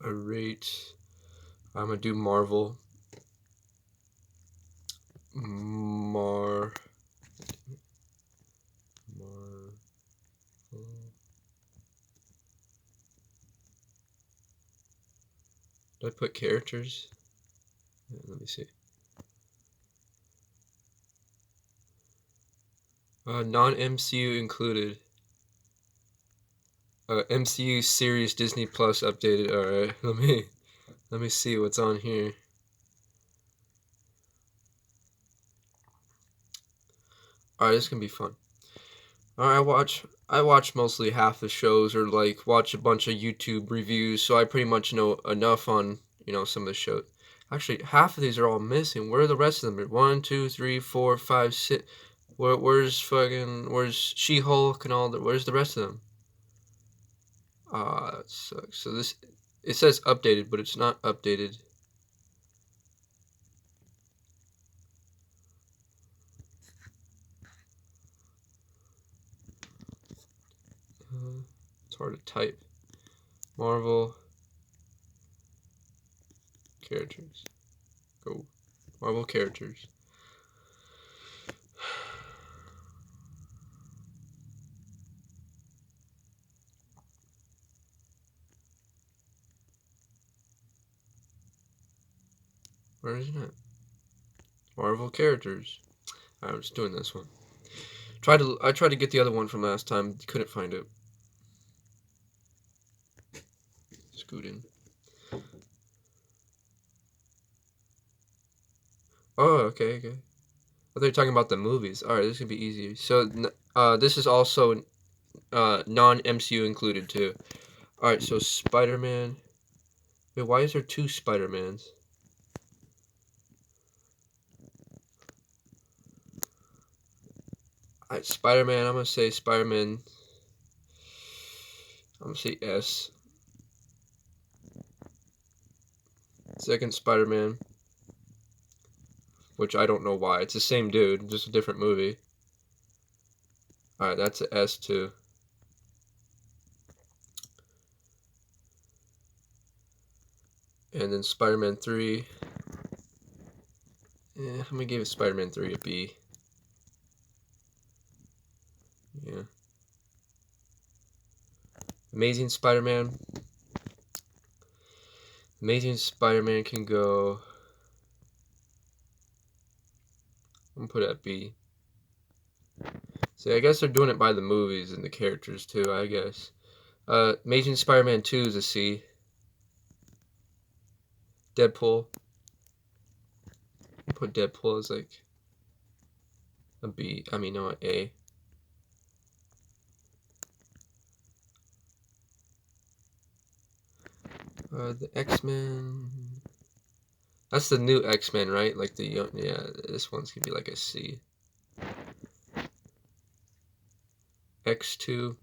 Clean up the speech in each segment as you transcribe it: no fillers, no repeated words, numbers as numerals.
a rate. I'm gonna do Marvel. Marvel. Did I put characters? Yeah, let me see. Non-MCU included. MCU series Disney Plus updated. All right, let me see what's on here. All right, this can be fun. All right, I watch mostly half the shows, or like watch a bunch of YouTube reviews, so I pretty much know enough on some of the shows. Actually, half of these are all missing. Where are the rest of them? 1, 2, 3, 4, 5, 6. Where's She-Hulk and all that? Where's the rest of them? That sucks. So it says updated, but it's not updated. It's hard to type. Marvel characters. Go. Marvel characters. Where is it? Marvel characters. I'm just doing this one. I tried to get the other one from last time. Couldn't find it. Scoot in. Oh, okay. I thought you were talking about the movies. All right, this could be easy. So, this is also non-MCU included too. All right, so Spider-Man. Wait, why is there 2 Spider-Mans? All right, Spider-Man. I'm gonna say Spider-Man. I'm gonna say S. Second Spider-Man. Which I don't know why. It's the same dude, just a different movie. Alright, that's an S too. And then Spider-Man 3. I'm gonna give Spider-Man 3 a B. Yeah. Amazing Spider-Man. Amazing Spider-Man can go... I'm gonna put it at B. See, I guess they're doing it by the movies and the characters too, I guess. Amazing Spider-Man 2 is a C. Deadpool. I'll put Deadpool as like a B. I mean, no, an A. The X-Men. That's the new X-Men, right? Like yeah, this one's gonna be like a C. X2.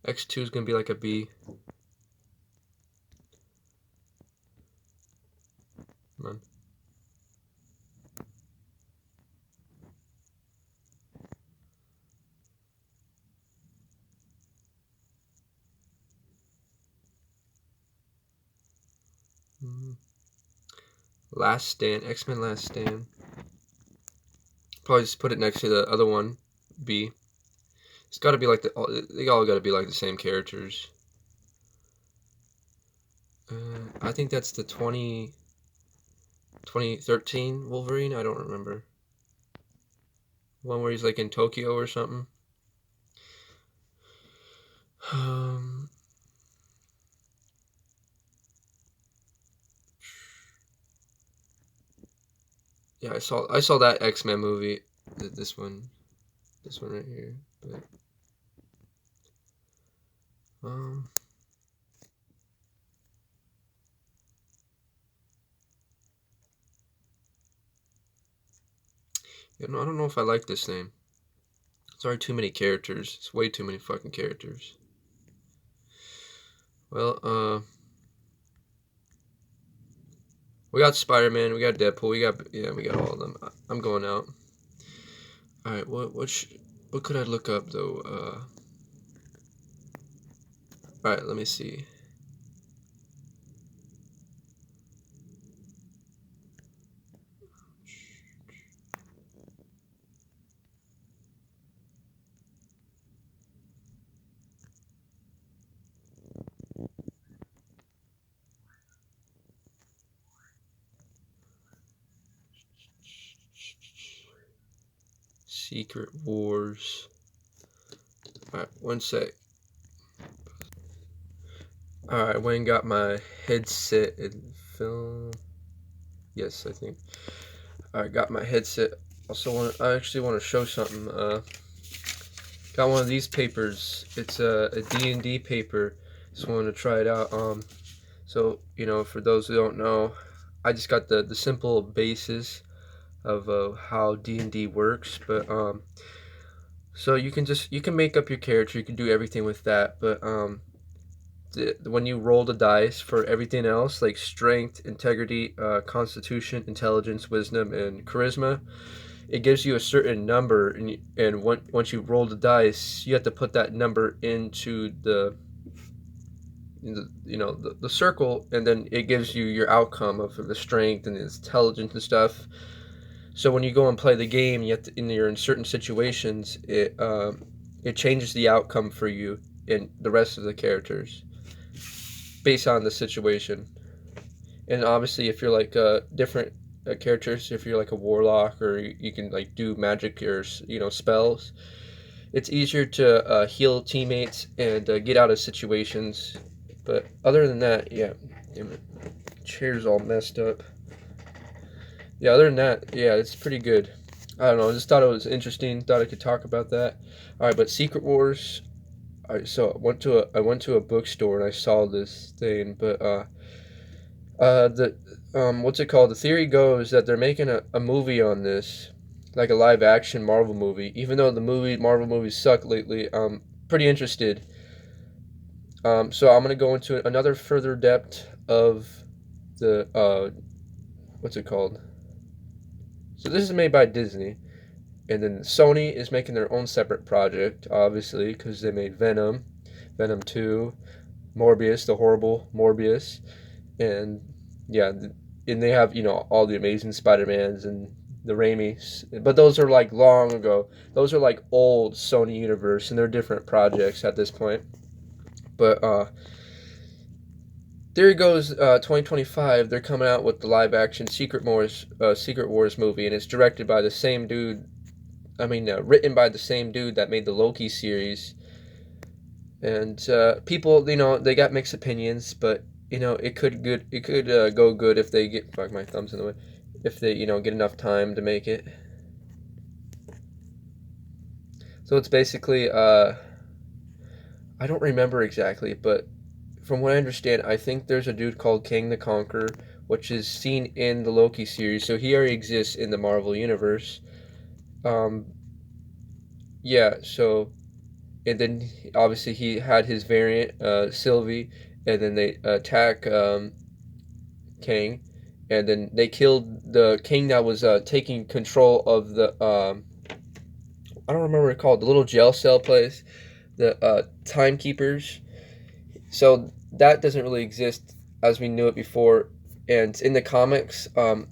X2 is gonna be like a B. Come on. Last Stand. X-Men Last Stand. Probably just put it next to the other one, B. It's got to be like they all got to be like the same characters. I think that's the 2013 Wolverine. I don't remember. One where he's like in Tokyo or something. Yeah, I saw that X-Men movie. This one right here. But I don't know if I like this name. Sorry, too many characters. It's way too many fucking characters. Well, we got Spider-Man, we got Deadpool, we got all of them. I'm going out. All right, what could I look up though? All right, let me see. Secret Wars. Alright, one sec. Alright, I went and got my headset and film. Yes, I think. Alright, got my headset. I actually want to show something. Got one of these papers. It's a D&D paper. Just wanted to try it out. So, for those who don't know, I just got the simple basis of how D&D works, but so you can make up your character, you can do everything with that, but when you roll the dice for everything else, like strength, integrity, constitution, intelligence, wisdom, and charisma, it gives you a certain number, and once you roll the dice, you have to put that number into the circle, and then it gives you your outcome of the strength and the intelligence and stuff. So when you go and play the game, you're in certain situations, it changes the outcome for you and the rest of the characters based on the situation. And obviously, if you're like different characters, if you're like a warlock, or you can like do magic or spells, it's easier to heal teammates and get out of situations. But other than that, yeah, chair's all messed up. Yeah, other than that, yeah, it's pretty good. I don't know, I just thought it was interesting. Thought I could talk about that. All right, but Secret Wars. All right, so I went to a bookstore and I saw this thing, but what's it called? The theory goes that they're making a movie on this, like a live action Marvel movie. Even though the Marvel movies suck lately, I'm pretty interested. So I'm gonna go into another further depth of the what's it called? So this is made by Disney, and then Sony is making their own separate project, obviously, because they made Venom, Venom 2, Morbius, the horrible Morbius, and yeah, and they have all the amazing Spidermans and the Raimis, but those are like long ago. Those are like old Sony universe, and they're different projects at this point. But there goes 2025. They're coming out with the live action Secret Wars movie, and it's directed by the same dude. Written by the same dude that made the Loki series. And people, they got mixed opinions, but it could go good if they get. Fuck, my thumb's in the way. If they get enough time to make it. So it's basically I don't remember exactly, but from what I understand, I think there's a dude called King the Conqueror, which is seen in the Loki series, so he already exists in the Marvel universe. Yeah, so, and then obviously he had his variant, Sylvie, and then they attack King, and then they killed the king that was taking control of the I don't remember what it's called, the little jail cell place, the timekeepers. So that doesn't really exist as we knew it before. And in the comics,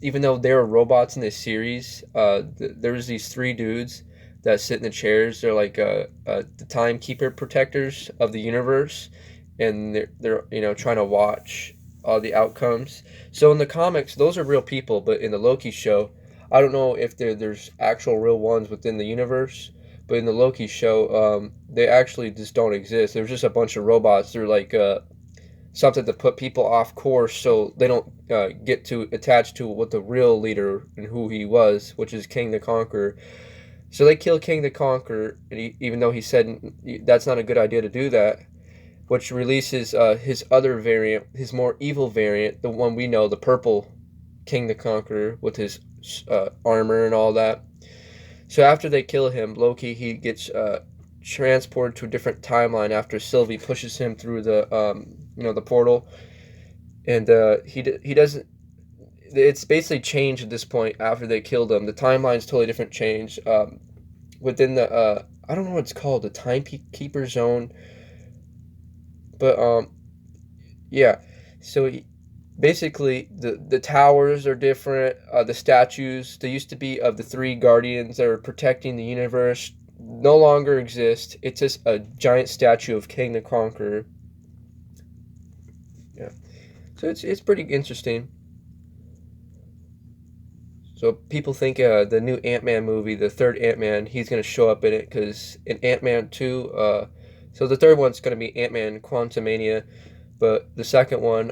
even though they were robots in this series, there's these three dudes that sit in the chairs. They're like the timekeeper protectors of the universe, and they're trying to watch all the outcomes. So in the comics, those are real people, but in the Loki show, I don't know if there's actual real ones within the universe. But in the Loki show, they actually just don't exist. There's just a bunch of robots. They're like something to put people off course so they don't get too attached to what the real leader and who he was, which is King the Conqueror. So they kill King the Conqueror, and even though he said that's not a good idea to do that, which releases his other variant, his more evil variant, the one we know, the purple King the Conqueror with his armor and all that. So after they kill him, Loki, he gets transported to a different timeline after Sylvie pushes him through the portal, and he doesn't. It's basically changed at this point after they killed him. The timeline's totally different. Change within the I don't know what it's called, the timekeeper zone, but yeah. So basically the towers are different. The statues, they used to be of the three guardians that are protecting the universe, no longer exist. It's just a giant statue of King the Conqueror. Yeah, so it's pretty interesting. So people think the new Ant-Man movie, the third Ant-Man, he's gonna show up in it because in Ant-Man 2, so the third one's gonna be Ant-Man Quantumania, but the second one,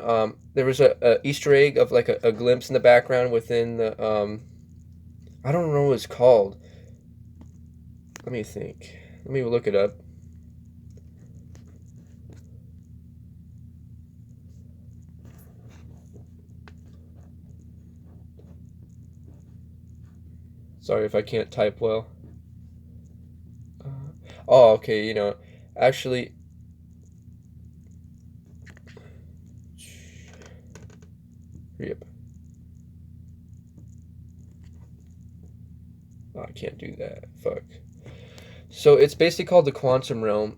there was a Easter egg of like a glimpse in the background within the I don't know what it's called. Let me think. Let me look it up. Sorry if I can't type well. Oh, okay, actually, yep. Oh, I can't do that. Fuck. So it's basically called the Quantum Realm.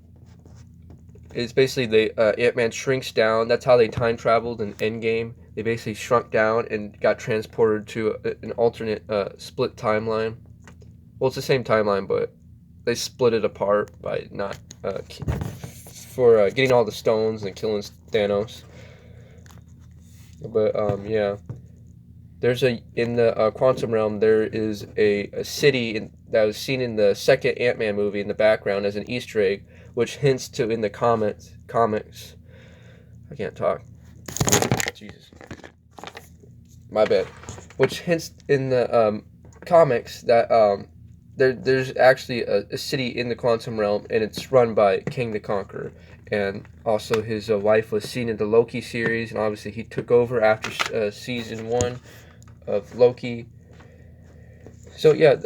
It's basically the Ant-Man shrinks down. That's how they time traveled in Endgame. They basically shrunk down and got transported to an alternate split timeline. Well, it's the same timeline, but they split it apart by not for getting all the stones and killing Thanos. But yeah, there's in the Quantum Realm there is a city that was seen in the second Ant-Man movie in the background as an Easter egg, which hints to in the comics. I can't talk. Jesus, my bad. Which hints in the comics that there's actually a city in the Quantum Realm, and it's run by King the Conqueror. And also his wife was seen in the Loki series, and obviously he took over after season 1 of Loki. So yeah,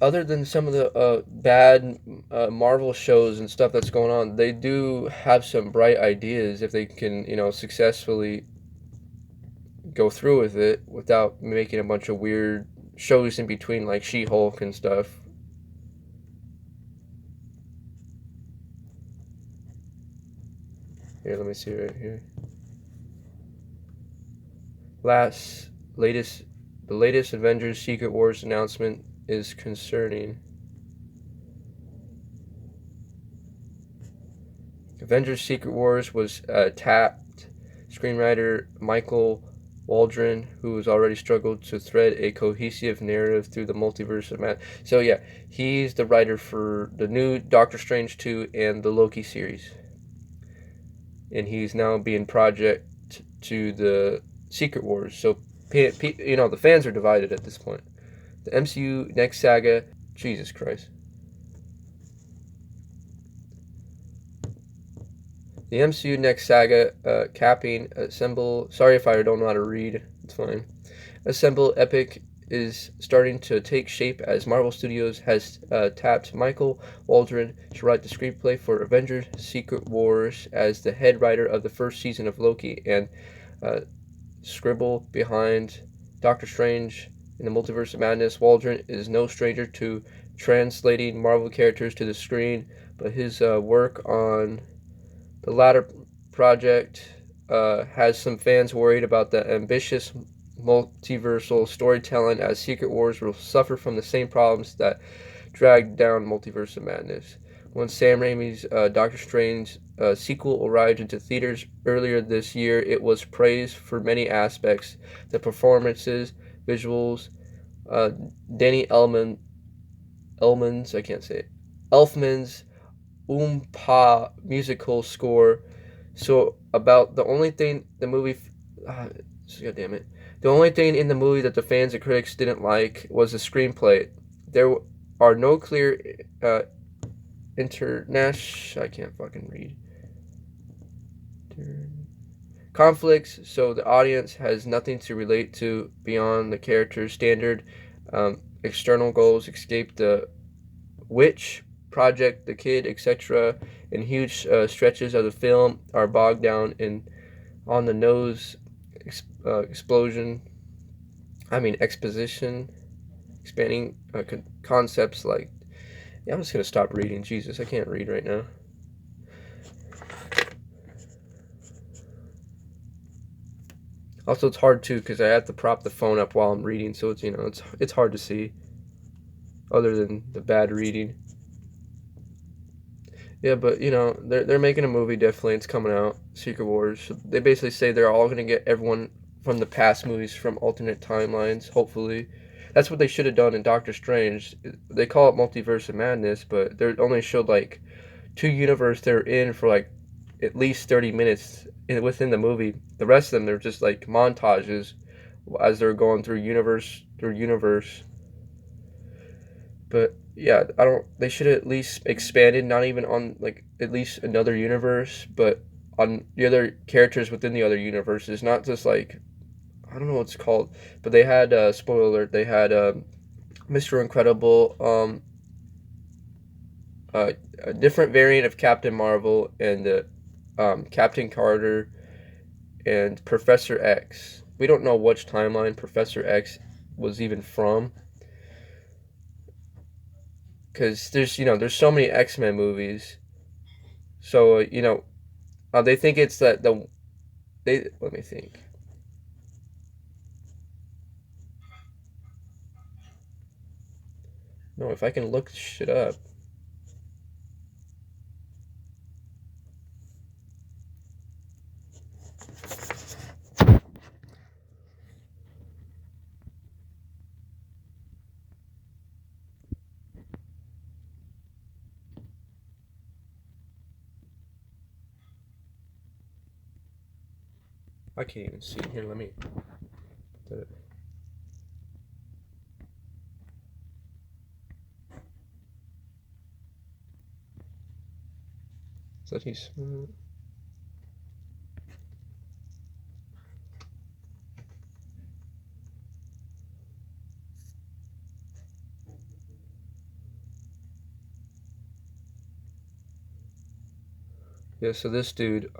other than some of the bad Marvel shows and stuff that's going on, they do have some bright ideas if they can, successfully go through with it without making a bunch of weird shows in between, like She-Hulk and stuff. Here, let me see right here. The latest Avengers Secret Wars announcement is concerning. Avengers Secret Wars was tapped screenwriter Michael Waldron, who has already struggled to thread a cohesive narrative through the multiverse of madness. So yeah, he's the writer for the new Doctor Strange 2 and the Loki series. And he's now being project to the Secret Wars. So, the fans are divided at this point. The MCU next saga, Jesus Christ. The MCU next saga, capping, assemble. Sorry if I don't know how to read. It's fine. Assemble epic is starting to take shape as Marvel Studios has tapped Michael Waldron to write the screenplay for Avengers Secret Wars as the head writer of the first season of Loki and scribble behind Doctor Strange in the Multiverse of Madness. Waldron is no stranger to translating Marvel characters to the screen, but his work on the latter project has some fans worried about the ambitious multiversal storytelling, as Secret Wars will suffer from the same problems that dragged down Multiverse of Madness. When Sam Raimi's Doctor Strange sequel arrived into theaters earlier this year, it was praised for many aspects: the performances, visuals, Danny Elfman's Oompa musical score. So about the only thing the movie, God damn it, the only thing in the movie that the fans and critics didn't like was the screenplay. There are no clear international. I can't fucking read. Conflicts, so the audience has nothing to relate to beyond the character's standard external goals. Escape the witch project, the kid, etc. And huge stretches of the film are bogged down in on the nose exposition, expanding concepts like. Yeah, I'm just gonna stop reading. Jesus, I can't read right now. Also, it's hard too because I have to prop the phone up while I'm reading, so it's hard to see. Other than the bad reading. Yeah, but they're making a movie. Definitely, it's coming out. Secret Wars. So they basically say they're all gonna get everyone from the past movies from alternate timelines. Hopefully, That's what they should have done in Doctor Strange. They call it Multiverse of Madness, but they only showed like 2 universe they're in for like at least 30 minutes within the movie. The rest of them, they're just like montages as they're going through universe. But yeah, I don't. They should have at least expanded, not even on like at least another universe, but on the other characters within the other universes. Not just like, I don't know what it's called, but they had spoiler alert. They had Mr. Incredible, a different variant of Captain Marvel, and Captain Carter and Professor X. We don't know which timeline Professor X was even from, because there's so many X-Men movies. So they think it's that they let me think. No, if I can look shit up. I can't even see. Here, let me. So he's. Yeah, so this dude,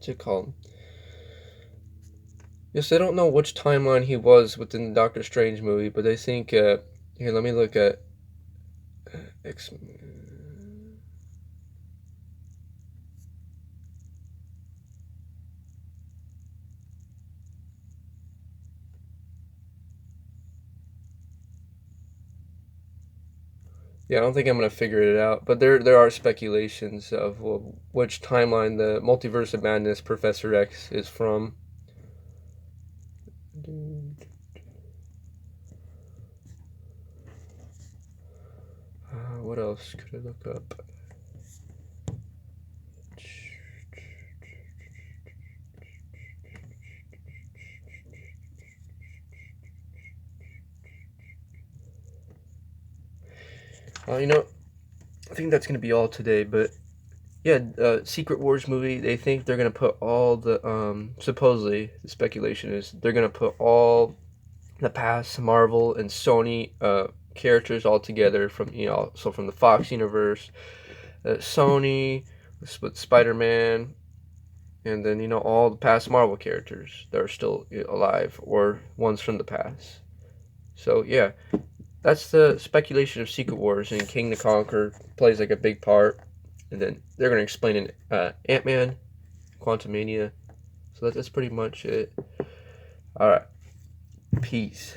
what's it called? Yes, they don't know which timeline he was within the Doctor Strange movie, but they think, here, let me look at X. Yeah, I don't think I'm gonna figure it out, but there are speculations of which timeline the Multiverse of Madness Professor X is from. What else could I look up? I think that's gonna be all today. But yeah, Secret Wars movie. They think they're gonna put all the supposedly the speculation is they're gonna put all the past Marvel and Sony characters all together from so from the Fox universe, Sony with Spiderman, and then all the past Marvel characters that are still alive or ones from the past. So yeah, that's the speculation of Secret Wars, and King the Conqueror plays like a big part, and then they're gonna explain in Ant-Man, Quantumania. So that's pretty much it. All right, peace.